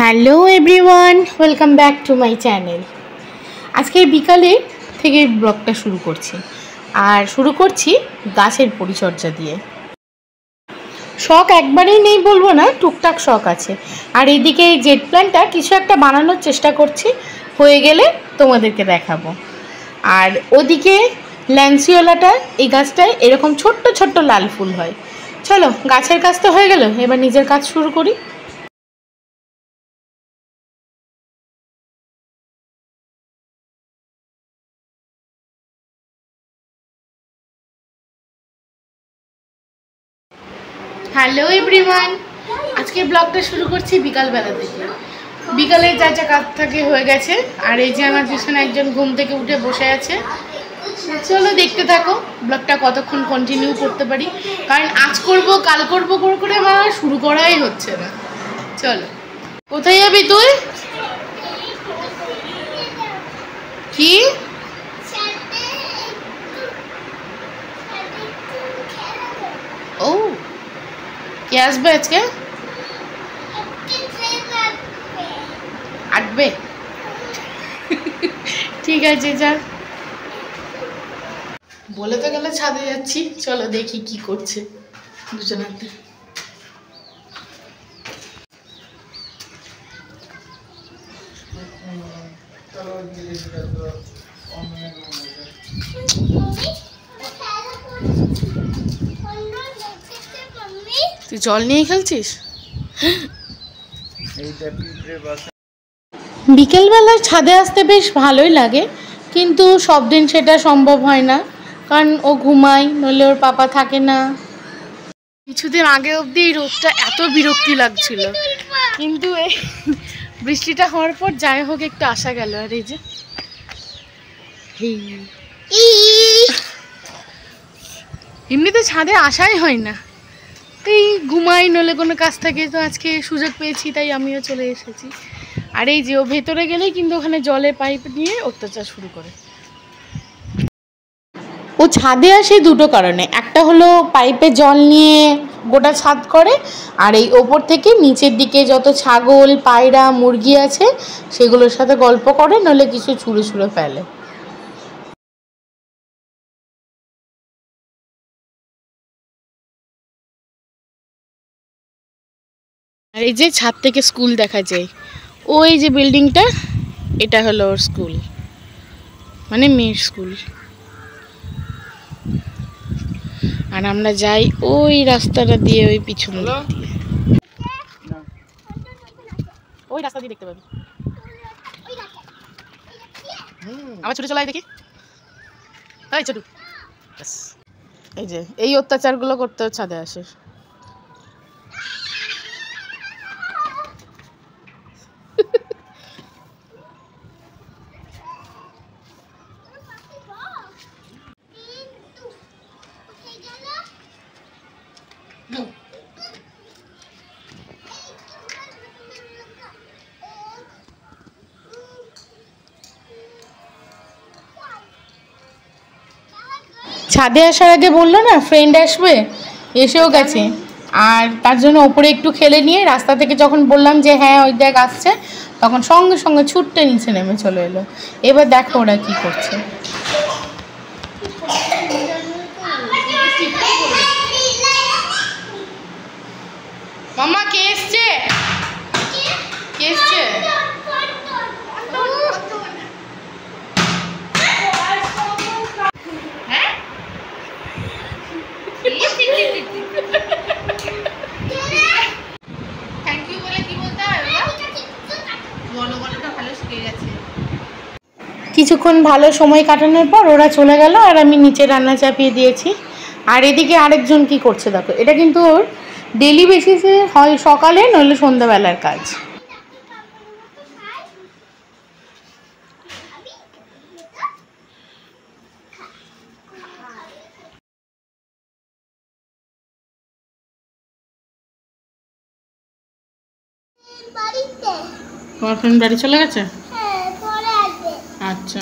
Hello everyone, welcome back to my channel. আজকে বিকালে থেকে ব্লগটা শুরু করছি, আর শুরু করছি গাছের পরিচর্যা দিয়ে। শখ একবারেই নেই বলবো না, টুকটাক শখ আছে। আর এইদিকে এই জেট প্ল্যান্টটা কিছু একটা বানানোর চেষ্টা করছি, হয়ে গেলে তোমাদেরকে দেখাবো। আর ওদিকে ল্যান্সিওলাটা, এই গাছটায় এরকম ছোট্ট ছোট্ট লাল ফুল হয়। চলো, গাছের কাজ তো হয়ে গেল, এবার নিজের কাজ শুরু করি। হ্যালো এভরিওয়ান, আজকে ব্লগটা শুরু করছি বিকালবেলা থেকে। বিকালে যা যা কাজ থাকে হয়ে গেছে, আর এই যে আমার পিছনে একজন ঘুম থেকে উঠে বসে আছে। চলো দেখতে থাকো ব্লগটা কতক্ষণ কন্টিনিউ করতে পারি, কারণ আজ করব কাল করব করে আমার শুরু করাই হচ্ছে না। চলো, কোথায় যাবি তুই? কি ও, কে আসবে আজকে? আসবে, ঠিক আছে যা। বলে তো গেলে ছাদে যাচ্ছি, চলো দেখি কি করছে দুজনাতে। তুই জল নিয়ে খেলছিস? বিকেলবেলা ছাদে আসতে বেশ ভালোই লাগে, কিন্তু সব দিন সেটা সম্ভব হয় না, কারণ ও ঘুমায়, নইলে ওর পাপা থাকে না। কিছুদিন আগে অবধি রোদটা এত বিরক্তি লাগছিল, কিন্তু এই বৃষ্টিটা হওয়ার পর যাই হোক একটু আসা গেল। আর এই যে এমনিতে ছাদে আসাই হয় না, এই ঘুমাই, নইলে কোনো কাজ থাকে। তো আজকে সুযোগ পেয়েছি, তাই আমিও চলে এসেছি। আর এই যে ও ভেতরে গেলেই কিন্তু ওখানে জলের পাইপ নিয়ে অত্যাচার শুরু করে। ও ছাদে আসে দুটো কারণে, একটা হলো পাইপে জল নিয়ে গোটা ছাদ করে, আর এই ওপর থেকে নিচের দিকে যত ছাগল, পায়রা, মুরগি আছে সেগুলোর সাথে গল্প করে, নইলে কিছু ছুঁড়ে ছুঁড়ে ফেলে। আর এই যে ছাদ থেকে স্কুল দেখা যায়, ওই যে বিল্ডিংটা, এটা হলো ওর স্কুল, মানে মেয়ের স্কুল। আর আমরা যাই ওই রাস্তাটা দিয়ে, ওই পিছন দিয়ে, ওই রাস্তা দিয়ে দেখতে পাবি। আবার ছুটে চলাই দেখি, এই ছোটু। এই যে এই অত্যাচারগুলো করতে ছাদে আসে। ছাদে আসার আগে বললো না ফ্রেন্ড আসবে, এসেও গেছে। আর তার জন্য ওপরে একটু খেলে নিয়ে রাস্তা থেকে যখন বললাম যে হ্যাঁ ওই দেখ আসছে, তখন সঙ্গে সঙ্গে ছুটতে নিচে নেমে চলে এলো। এবার দেখো ওরা কি করছে। মামা কে এসছে? কে এসছে? কিছুক্ষণ ভালো সময় কাটানোর পর ওরা চলে গেল, আর আমি নিচে রান্না চাপিয়ে দিয়েছি। আর এদিকে আরেকজন কি করছে দেখো, এটা কিন্তু ওর ডেলি বেসিসে হয়, সকালে নইলে সন্ধ্যাবেলার কাজ। তোমার ফ্রেন্ড বাড়ি চলে গেছে? আচ্ছা,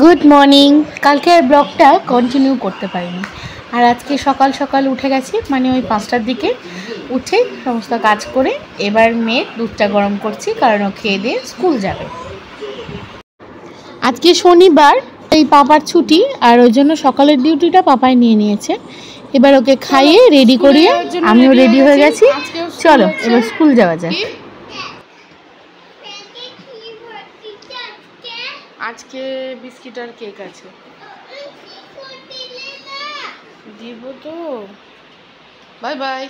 গুড মর্নিং। কালকে আর ব্লগটা কন্টিনিউ করতে পারিনি, আর আজকে সকাল সকাল উঠে গেছি, মানে ওই 5টার দিকে উঠে সমস্ত কাজ করে এবার মেয়ের দুধটা গরম করছি, কারণ ও খেয়ে দিয়ে স্কুল যাবে। আজকে শনিবার, এই পাপার ছুটি, আর ওই জন্য সকালের ডিউটিটা পাপাই নিয়ে নিয়েছে। এবার ওকে খাইয়ে রেডি করিয়ে আমিও রেডি হয়ে গেছি। চলো এবার স্কুল যাওয়া যায়। আজকে বিস্কিট আর কেক আছে, দিব তো। Bye bye.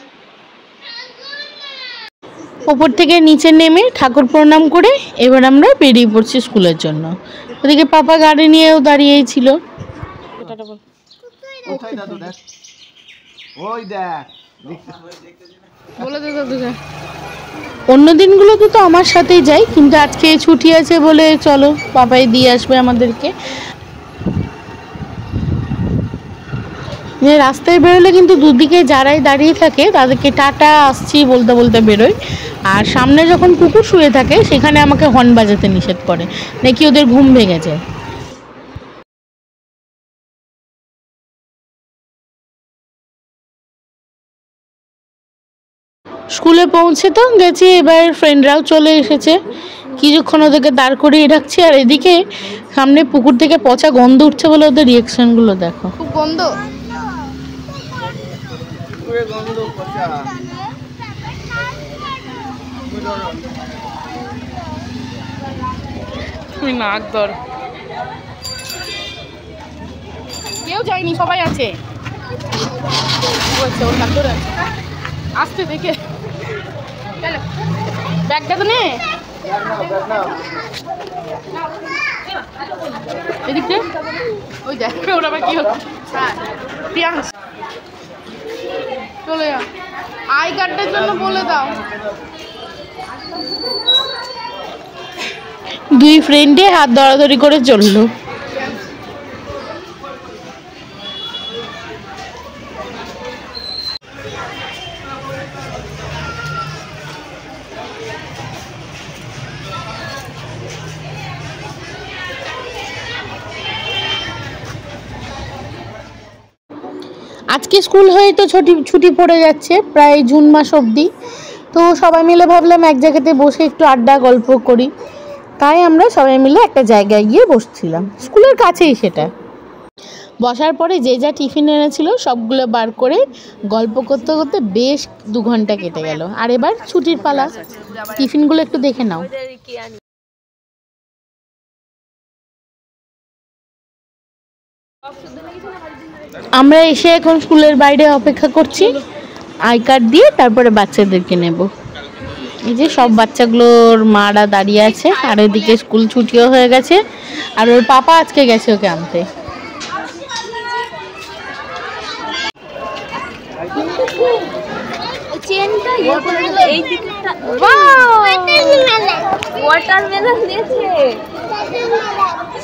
ওপর থেকে নিচে নেমে ঠাকুর প্রণাম করে এবার আমরা বেরিয়ে পড়ছি স্কুলের জন্য। ওদিকে পাপা গাড়ি নিয়েও দাঁড়িয়েই ছিল। অন্য দিনগুলোতে তো আমার সাথেই যাই, কিন্তু আজকে ছুটি আছে বলে চলো পাপাই দিয়ে আসবে আমাদেরকে। রাস্তায় বেরোলে কিন্তু দুদিকে যারাই দাঁড়িয়ে থাকে তাদেরকে টাটা আসছি বলতে বলতে বেরোয়, আর সামনে যখন কুকুর শুয়ে থাকে সেখানে আমাকে হর্ন বাজাতে নিষেধ করে, নাকি ওদের ঘুম ভেঙে যায়। স্কুলে পৌঁছে তো গেছি, এবার ফ্রেন্ডরাও চলে এসেছে। কিছুক্ষণ ওদেরকে দাঁড় করিয়ে রাখছি, আর এদিকে সামনে পুকুর থেকে পচা গন্ধ উঠছে বলে ওদের রিয়াকশনগুলো দেখো। খুব গন্ধ, নাক ধর। কেউ যায়নি, সবাই আছে। ওর নাক ধরে আছে, আসতে দেখে। ব্যাগটা তো নে এদিকে। ওই দেখ ওর আবার কি হচ্ছে। প্রিয়াংশ চলে যা, আই কার্ডের জন্য বলে দাও। দুই ফ্রেন্ডে হাত ধরাধরি করে চললো। আজকে স্কুল হয়ে তো ছুটি পড়ে যাচ্ছে প্রায় জুন মাস অবধি। তো সবাই মিলে ভাবলাম এক জায়গাতে বসে একটু আড্ডা গল্প করি, তাই আমরা সবাই মিলে একটা জায়গায় গিয়ে বসছিলাম, স্কুলের কাছেই সেটা। বসার পরে যে যা টিফিন এনেছিল সবগুলো বার করে গল্প করতে করতে বেশ 2 ঘন্টা কেটে গেল। আর এবার ছুটির পালা, টিফিনগুলো একটু দেখে নাও। আমরা এসে এখন স্কুলের বাইরে অপেক্ষা করছি আই কার্ড দিয়ে, তারপরে বাচ্চাদেরকে নেব। এই যে সব বাচ্চাগুলোর মারা দাঁড়িয়ে আছে, আর এদিকে স্কুল ছুটিও হয়ে গেছে, আর ওর পাপা আজকে গেছে ওকে আনতে।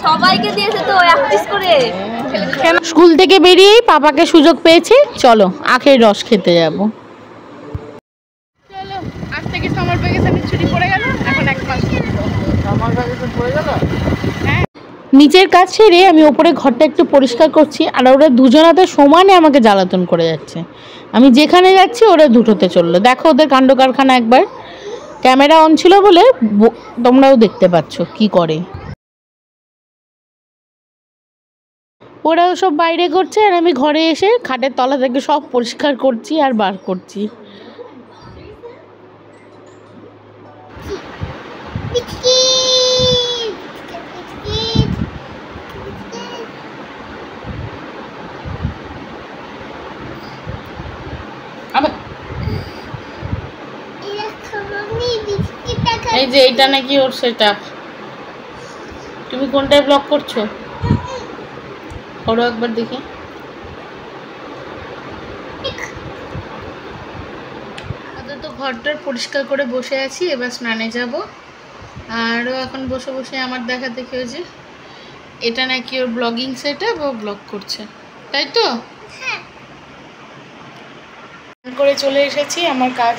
সবাইকে দিয়েছে তো প্র্যাকটিস করে। স্কুল থেকে বেরিয়েই পাপাকে সুযোগ পেয়েছে, চলো আখের রস খেতে যাব। চলো, আজ থেকে সামার ভ্যাকেশনের ছুটি পড়ে গেল, এখন 1 মাস সামার ভ্যাকেশন পড়ে গেল। হ্যাঁ, নিচের কাজ ছেড়ে আমি ওপরে ঘরটা একটু পরিষ্কার করছি, আর ওরা দুজনাতে সমানে আমাকে জ্বালাতন করে যাচ্ছে। আমি যেখানে যাচ্ছি ওরা দুটোতে চললো। দেখো ওদের কাণ্ড কারখানা একবার। ক্যামেরা অন ছিল বলে তোমরাও দেখতে পাচ্ছ কি করে। ওরাও সব বাইরে করছে, আর আমি ঘরে এসে খাটের তলা থেকে সব পরিষ্কার করছি আর বার করছি। এই যে এইটা নাকি ওর সেটআপ। তুমি কোনটায় ব্লগ করছো? করো একবার দেখি। তো ঘরটার পরিষ্কার করে বসে আছি, এবার স্নানে যাব। আরও এখন বসে বসে আমার দেখা দেখি ওই যে এটা নাকি ওর ব্লগিং সেটআপ, ও ব্লগ করছে, তাই তো? করে চলে এসেছি আমার কাজ।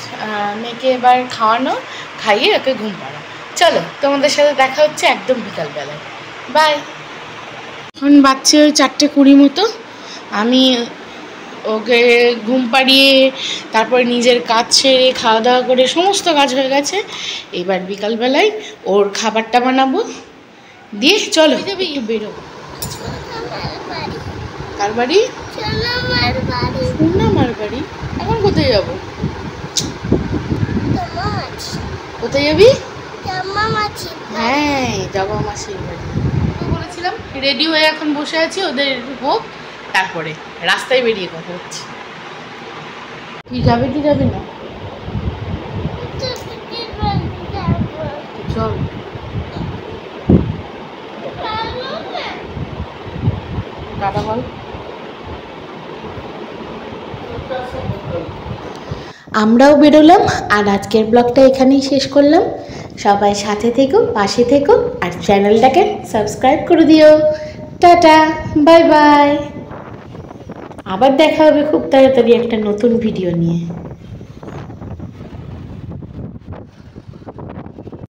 মেয়েকে এবার খাওয়ানো, খাইয়ে ওকে ঘুম পাড়া। চলো তোমাদের সাথে দেখা হচ্ছে একদম বিকালবেলায়। বাই। এখন বাচ্চা ওই 4:20 মতো। আমি ওকে ঘুম পাড়িয়ে তারপরে নিজের কাজ সেরে খাওয়া দাওয়া করে সমস্ত কাজ হয়ে গেছে। এবার বিকালবেলায় ওর খাবারটা বানাবো, দিয়ে চলো যাবি বেরো। কার বাড়ি? সোনামার বাড়ি। এখন কোথায় যাবো? কোথায় যাবি? হ্যাঁ, যাবো মাসির বাড়ি। বলেছিলাম রেডি হয়ে এখন বসে আছি, ওদের হোক তারপরে রাস্তায় বেরিয়ে কথা হচ্ছে। তুই যাবে কি যাবি না? চল। টাটা বল। আমরাও বেরোলাম, আর আজকের ব্লগটা এখানেই শেষ করলাম। সবাই সাথে থেকো, পাশে থেকো, আর চ্যানেলটাকে সাবস্ক্রাইব করে দিও। Tata, bye bye. আবার দেখা হবে খুব তাড়াতাড়ি একটা নতুন ভিডিও নিয়ে।